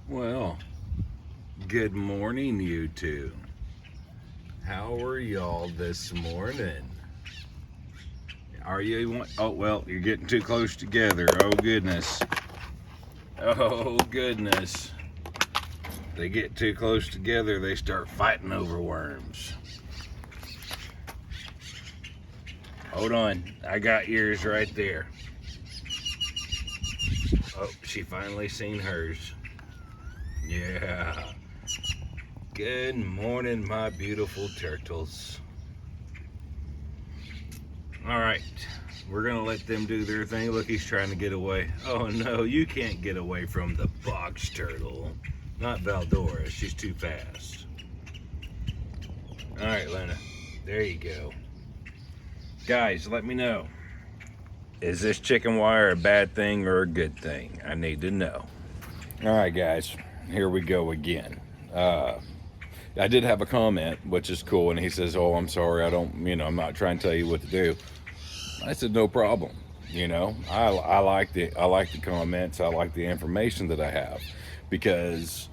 Well, good morning, you two. How are y'all this morning? Are you? Oh, well, you're getting too close together. Oh, goodness. Oh, goodness. They get too close together, they start fighting over worms. Hold on. I got yours right there. Oh, she finally seen hers. Yeah. Good morning, my beautiful turtles. All right, we're gonna let them do their thing. Look, he's trying to get away. Oh no, you can't get away from the box turtle. Not Valdora, she's too fast. All right, Lena, there you go. Guys, let me know. Is this chicken wire a bad thing or a good thing? I need to know. All right, guys, here we go again. I did have a comment, which is cool, and he says, "Oh, I'm sorry, I'm not trying to tell you what to do." I said, "No problem." I like the comments. I like the information that I have, because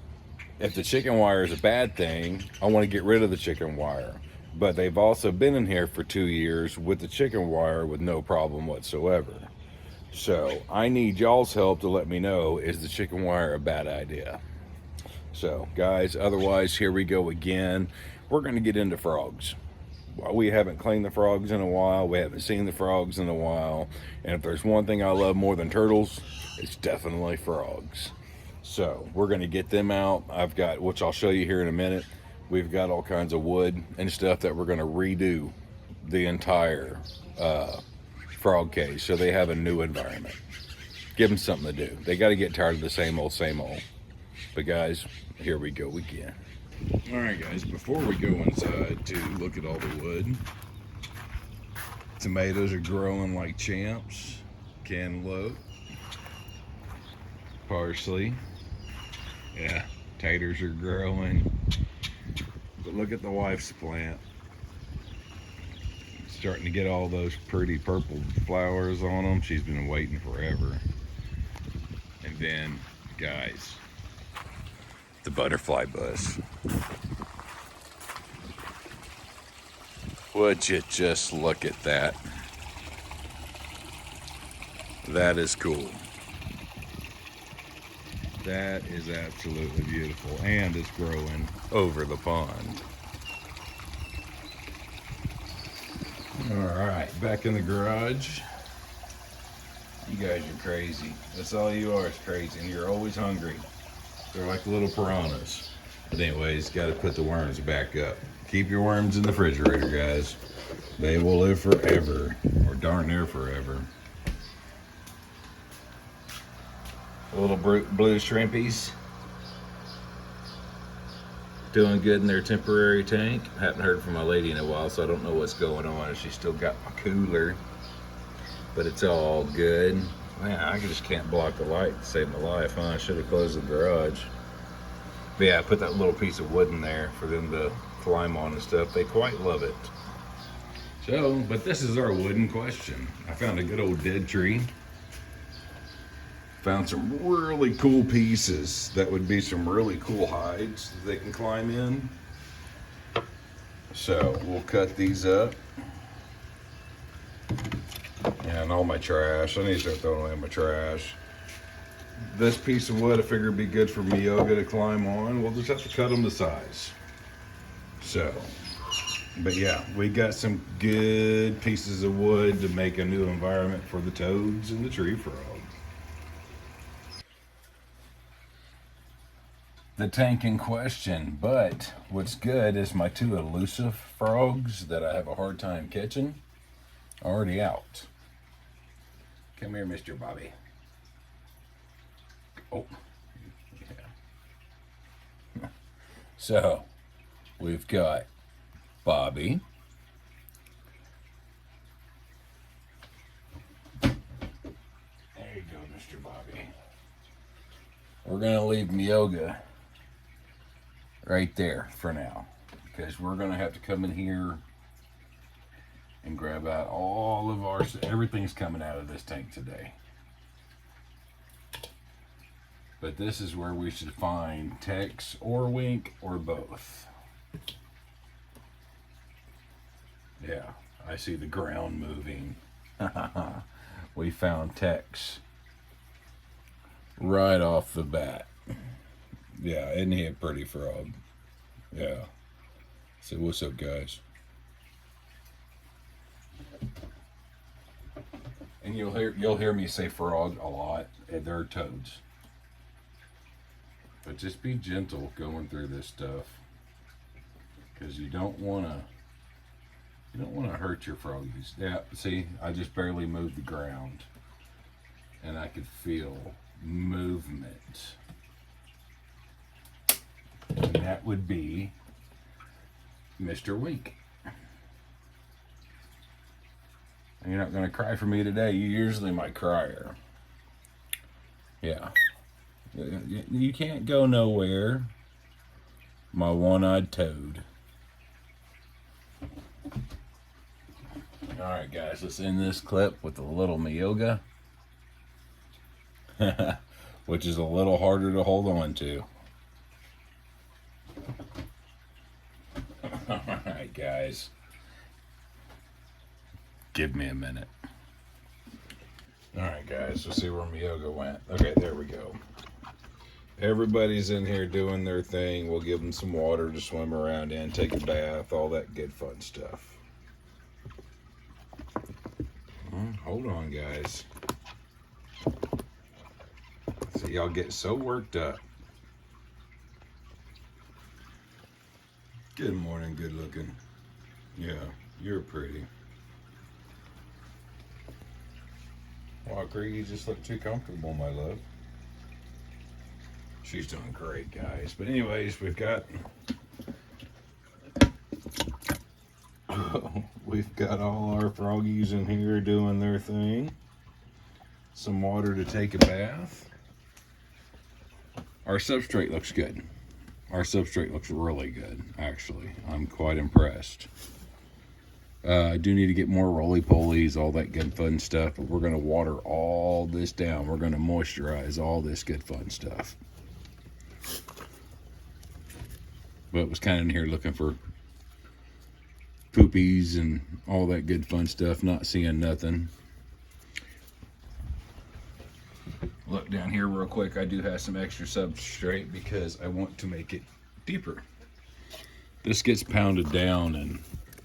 if the chicken wire is a bad thing, I want to get rid of the chicken wire. But they've also been in here for 2 years with the chicken wire with no problem whatsoever. So I need y'all's help to let me know, is the chicken wire a bad idea? So guys, otherwise, here we go again. We're going to get into frogs. We haven't cleaned the frogs in a while. We haven't seen the frogs in a while. And if there's one thing I love more than turtles, it's definitely frogs. So we're going to get them out. I've got, which I'll show you here in a minute, we've got all kinds of wood and stuff that we're going to redo the entire frog cage so they have a new environment. Give them something to do. They got to get tired of the same old, same old. But guys, here we go again. All right, guys, before we go inside to look at all the wood, tomatoes are growing like champs. Cantaloupe, parsley, yeah, taters are growing. But look at the wife's plant. Starting to get all those pretty purple flowers on them. She's been waiting forever. And then, guys, the butterfly bush. Would you just look at that? That is cool. That is absolutely beautiful, and it's growing over the pond. All right, back in the garage. You guys are crazy. That's all you are, is crazy, and you're always hungry. They're like little piranhas. But anyways, got to put the worms back up. Keep your worms in the refrigerator, guys. They will live forever, or darn near forever. Little blue shrimpies. Doing good in their temporary tank. Haven't heard from my lady in a while, so I don't know what's going on. She's still got my cooler, but it's all good. Man, I just can't block the light to save my life, huh? I should have closed the garage. But yeah, I put that little piece of wood in there for them to climb on and stuff. They quite love it. So, but this is our wooden question. I found a good old dead tree. Found some really cool pieces that would be some really cool hides that they can climb in. So we'll cut these up. And all my trash. I need to start throwing away my trash. This piece of wood I figure would be good for Myoga to climb on. We'll just have to cut them to size. So, but yeah, we got some good pieces of wood to make a new environment for the toads and the tree frog. The tank in question, but what's good is my two elusive frogs that I have a hard time catching are already out. Come here, Mr. Bobby. Oh, yeah. So, we've got Bobby. There you go, Mr. Bobby. We're gonna leave Myoga right there for now, because we're gonna have to come in here and grab out all of everything's coming out of this tank today. But this is where we should find Tex or Wink or both. Yeah, I see the ground moving. We found Tex right off the bat. Yeah, isn't he a pretty frog? Yeah. Say, what's up, guys? And you'll hear me say frog a lot. They're toads. But just be gentle going through this stuff, because you don't want to hurt your froggies. Yeah, see, I just barely moved the ground, and I could feel movement. And that would be Mr. Wink. And you're not going to cry for me today. You're usually my crier. Yeah. You can't go nowhere, my one-eyed toad. Alright guys, let's end this clip with a little Myoga. Which is a little harder to hold on to. Alright guys. Give me a minute. Alright guys, let's see where Myoga went. Okay, there we go. Everybody's in here doing their thing. We'll give them some water to swim around in, take a bath, all that good fun stuff. Hold on, guys. See, y'all get so worked up. Good morning, good looking. Yeah, you're pretty. Walker, you just look too comfortable, my love. She's doing great, guys. But anyways, we've got all our froggies in here doing their thing. Some water to take a bath. Our substrate looks good. Our substrate looks really good, actually. I'm quite impressed. I do need to get more roly-polies, all that good fun stuff, but we're going to water all this down. We're going to moisturize all this good fun stuff. But was kind of in here looking for poopies and all that good fun stuff, not seeing nothing. Look down here real quick. I do have some extra substrate because I want to make it deeper. This gets pounded down and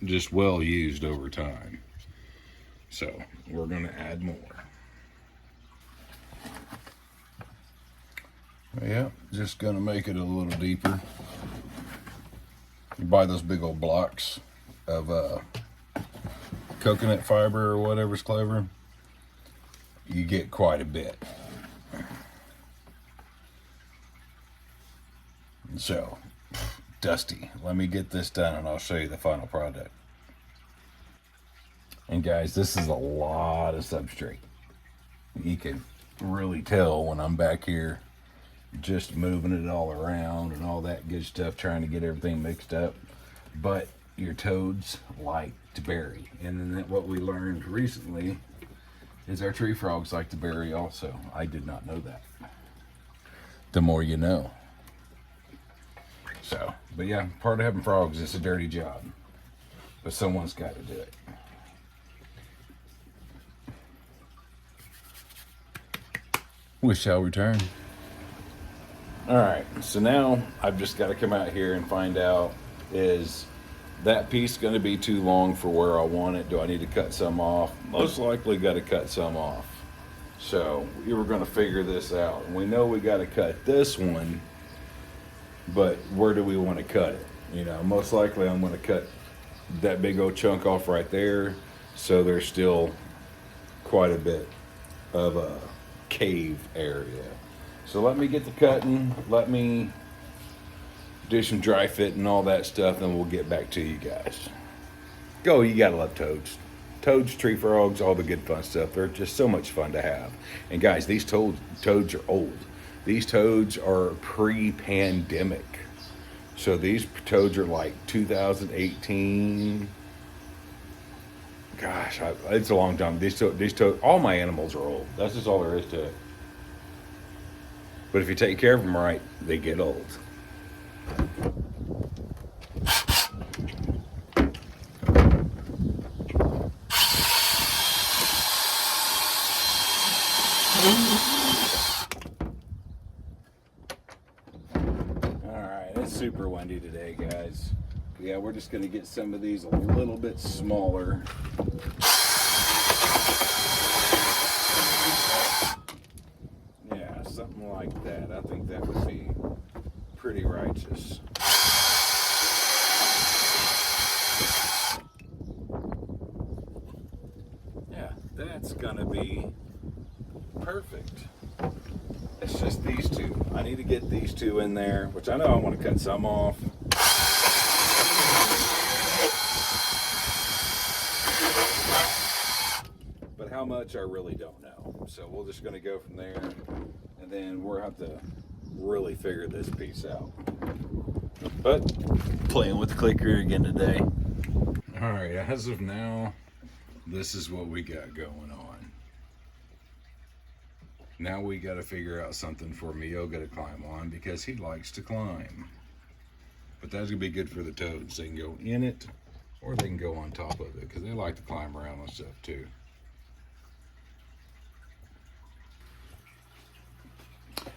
just well used over time. So we're going to add more. Yeah, just going to make it a little deeper. You buy those big old blocks of coconut fiber or whatever's clever, you get quite a bit. So, Dusty, let me get this done and I'll show you the final product. And guys, this is a lot of substrate. You can really tell when I'm back here just moving it all around and all that good stuff, trying to get everything mixed up. But your toads like to bury. And then what we learned recently is our tree frogs like to bury also. I did not know that. The more you know. So, but yeah, part of having frogs is a dirty job. But someone's got to do it. We shall return. Alright, so now I've just got to come out here and find out, is that piece going to be too long for where I want it? Do I need to cut some off? Most likely got to cut some off. So we were going to figure this out. And we know we got to cut this one, but where do we want to cut it? You know, most likely I'm going to cut that big old chunk off right there, so there's still quite a bit of a cave area. So let me get the cutting, let me do some dry fit and all that stuff, and we'll get back to you guys. Go, you gotta love toads. Toads, tree frogs, all the good fun stuff. They're just so much fun to have. And guys, these toads are old. These toads are pre-pandemic. So these toads are like 2018. Gosh, it's a long time. These toads, all my animals are old. That's just all there is to it. But if you take care of them right, they get old. Alright, it's super windy today, guys. Yeah, we're just going to get some of these a little bit smaller. Yeah, something like that. I think that would be pretty righteous. Yeah, that's gonna be perfect. It's just these two. I need to get these two in there, which I know I want to cut some off. But how much, I really don't know. So we're just gonna go from there, and then we'll have to really figure this piece out. But playing with the clicker again today. All right, as of now, this is what we got going on. Now we got to figure out something for Myoga to climb on, because he likes to climb. But that's gonna be good for the toads. They can go in it, or they can go on top of it, because they like to climb around and stuff too.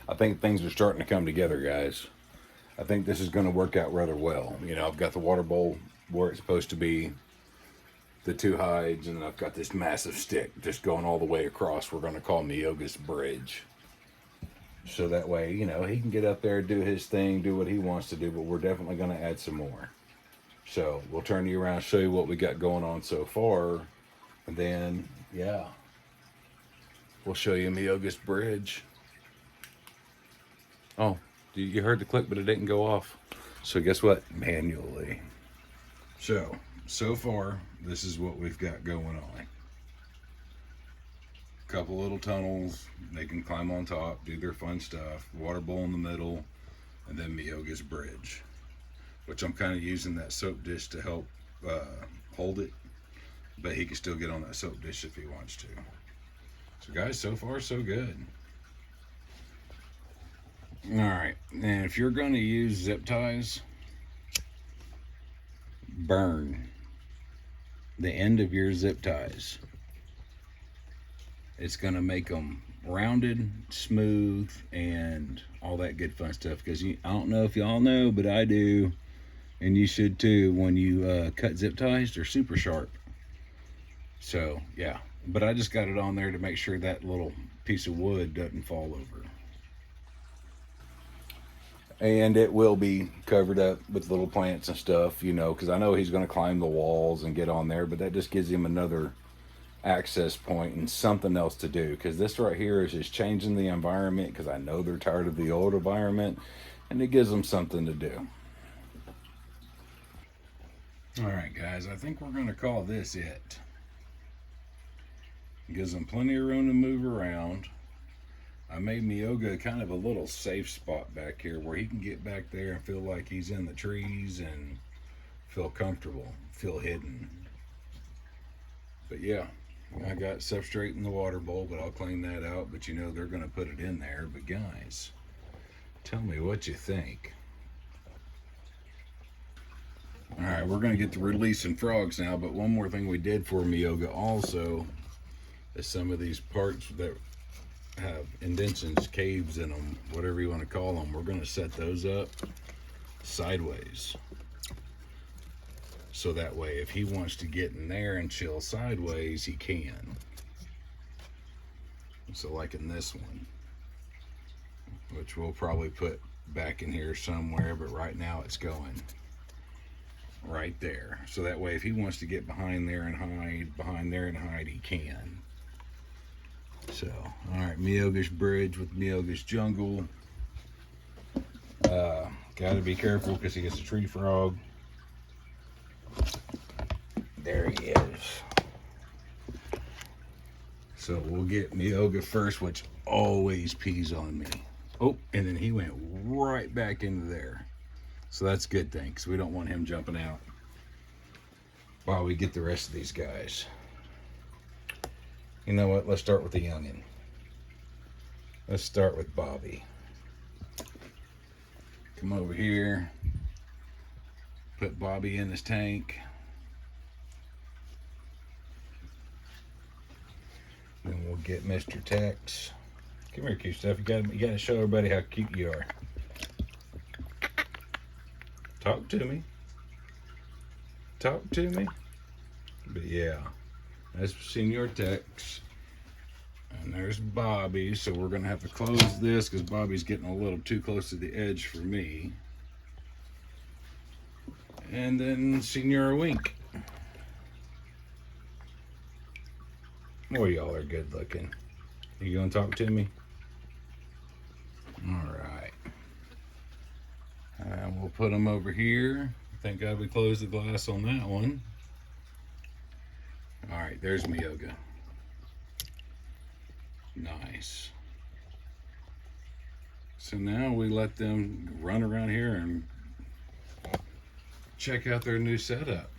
I think things are starting to come together, guys. I think this is going to work out rather well. You know, I've got the water bowl where it's supposed to be, the two hides, and then I've got this massive stick just going all the way across. We're going to call Myoga's bridge. So that way, you know, he can get up there, do his thing, do what he wants to do, but we're definitely going to add some more. So we'll turn you around, show you what we got going on so far, and then, yeah, we'll show you Myoga's bridge. Oh, you heard the click, but it didn't go off. So guess what? Manually. So far, this is what we've got going on. Couple little tunnels. They can climb on top, do their fun stuff. Water bowl in the middle, and then Myoga's bridge, which I'm kind of using that soap dish to help hold it. But he can still get on that soap dish if he wants to. So guys, so far so good. Alright, and if you're going to use zip ties, burn the end of your zip ties. It's going to make them rounded, smooth, and all that good fun stuff. Because I don't know if y'all know, but I do, and you should too. When you cut zip ties, they're super sharp. So, yeah. But I just got it on there to make sure that little piece of wood doesn't fall over. And it will be covered up with little plants and stuff, you know, because I know he's going to climb the walls and get on there, but that just gives him another access point and something else to do. Because this right here is just changing the environment, because I know they're tired of the old environment, and it gives them something to do. All right, guys, I think we're going to call this it. It gives them plenty of room to move around. I made Myoga kind of a little safe spot back here where he can get back there and feel like he's in the trees and feel comfortable, feel hidden. But yeah, I got substrate in the water bowl, but I'll clean that out. But you know, they're going to put it in there. But guys, tell me what you think. All right, we're going to get to releasing frogs now. But one more thing we did for Myoga also is some of these parts that have indentions, caves in them, whatever you want to call them. We're going to set those up sideways, so that way if he wants to get in there and chill sideways, he can. So like in this one, which we'll probably put back in here somewhere, but right now it's going right there, so that way if he wants to get behind there and hide, he can. So, all right, Myoga's bridge with Myoga's jungle. Got to be careful because he gets a tree frog. There he is. So we'll get Myoga first, which always pees on me. Oh, and then he went right back into there. So that's a good thing, because we don't want him jumping out while we get the rest of these guys. You know what? Let's start with the youngin. Let's start with Bobby. Come over here. Put Bobby in his tank. Then we'll get Mr. Tex. Come here, cute stuff. You gotta show everybody how cute you are. Talk to me. Talk to me. But yeah, that's Senior Tex. And there's Bobby. So we're gonna have to close this because Bobby's getting a little too close to the edge for me. And then Senior Wink. Boy, y'all are good looking. You gonna talk to me? All right. And we'll put them over here. Thank God we closed the glass on that one. All right, there's Myoga. Nice. So now we let them run around here and check out their new setup.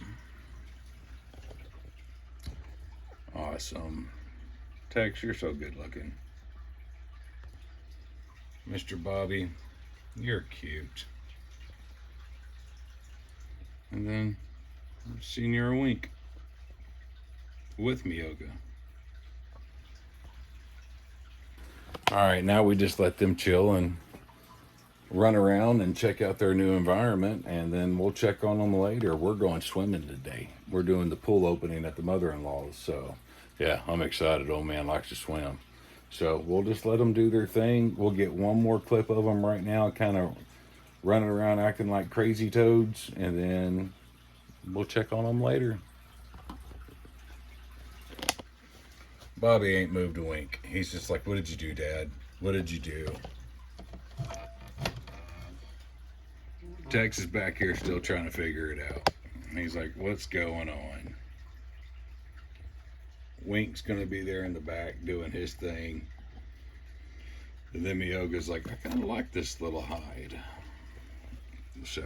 Awesome. Tex, you're so good looking. Mr. Bobby, you're cute. And then Senior Wink with Myoga. All right, now we just let them chill and run around and check out their new environment, and then we'll check on them later. We're going swimming today. We're doing the pool opening at the mother-in-law's, so yeah, I'm excited. Old man likes to swim. So we'll just let them do their thing. We'll get one more clip of them right now, kind of running around acting like crazy toads, and then we'll check on them later. Bobby ain't moved a wink. He's just like, what did you do, Dad? What did you do? Tex is back here still trying to figure it out. He's like, what's going on? Wink's gonna be there in the back doing his thing. And then Myoga's like, I kind of like this little hide. So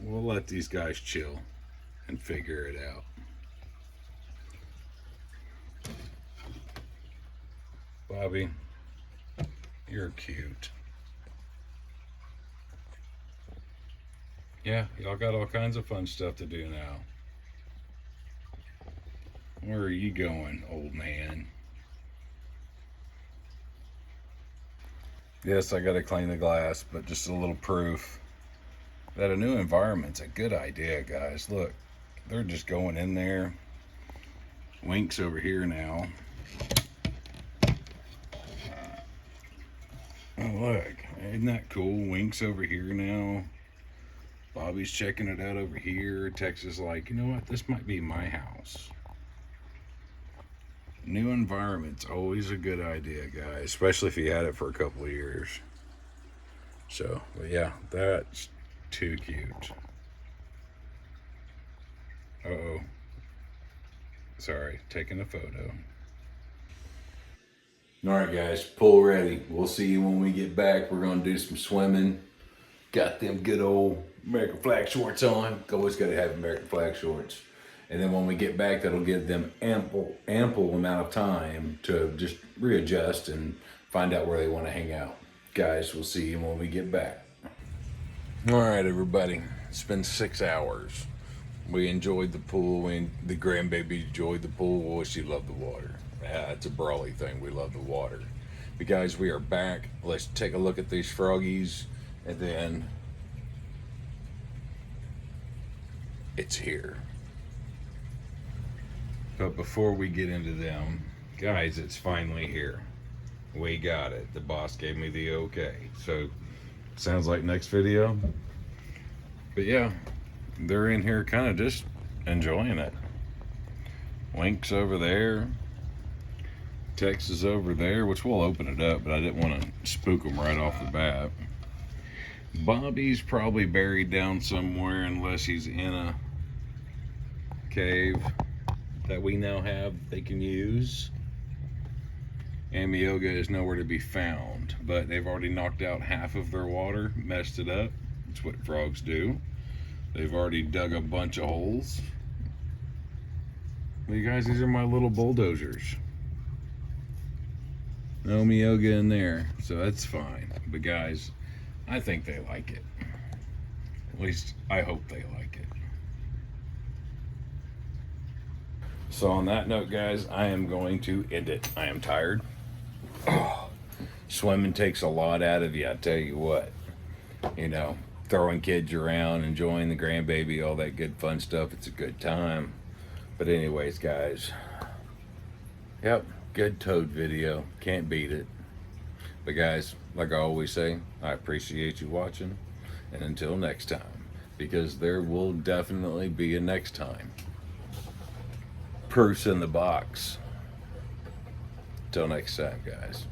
we'll let these guys chill and figure it out. Bobby, you're cute. Yeah, y'all got all kinds of fun stuff to do now. Where are you going, old man? Yes, I gotta clean the glass, but just a little proof that a new environment's a good idea, guys. Look, they're just going in there. Wink's over here now. Oh, look, isn't that cool? Wink's over here now. Bobby's checking it out over here. Tex is like, you know what? This might be my house. New environment's always a good idea, guys, especially if you had it for a couple of years. So, but yeah, that's too cute. Uh-oh. Sorry, taking a photo. All right, guys, pool ready. We'll see you when we get back. We're gonna do some swimming. Got them good old American flag shorts on. Always gotta have American flag shorts. And then when we get back, that'll give them ample amount of time to just readjust and find out where they want to hang out. Guys, we'll see you when we get back. All right, everybody. It's been 6 hours. We enjoyed the pool. The grandbaby enjoyed the pool. Well, she loved the water. Yeah, it's a Brawley thing. We love the water. But guys, we are back. Let's take a look at these froggies, and then it's here. But before we get into them, guys, it's finally here. We got it. The boss gave me the okay. So, sounds like next video. But yeah, they're in here kind of just enjoying it. Wink's over there. Tex is over there, which we'll open it up, but I didn't want to spook them right off the bat. Bobby's probably buried down somewhere unless he's in a cave that we now have they can use. And Myoga is nowhere to be found, but they've already knocked out half of their water, messed it up. That's what frogs do. They've already dug a bunch of holes. Well, you guys, these are my little bulldozers. No Myoga in there, so that's fine. But guys, I think they like it. At least I hope they like it. So on that note, guys, I am going to end it. I am tired. Swimming takes a lot out of you, I tell you what. You know, throwing kids around, enjoying the grandbaby, all that good fun stuff. It's a good time. But anyways, guys, yep, good toad video. Can't beat it. But guys, like I always say, I appreciate you watching. And until next time, because there will definitely be a next time. Proofs in the box. Till next time, guys.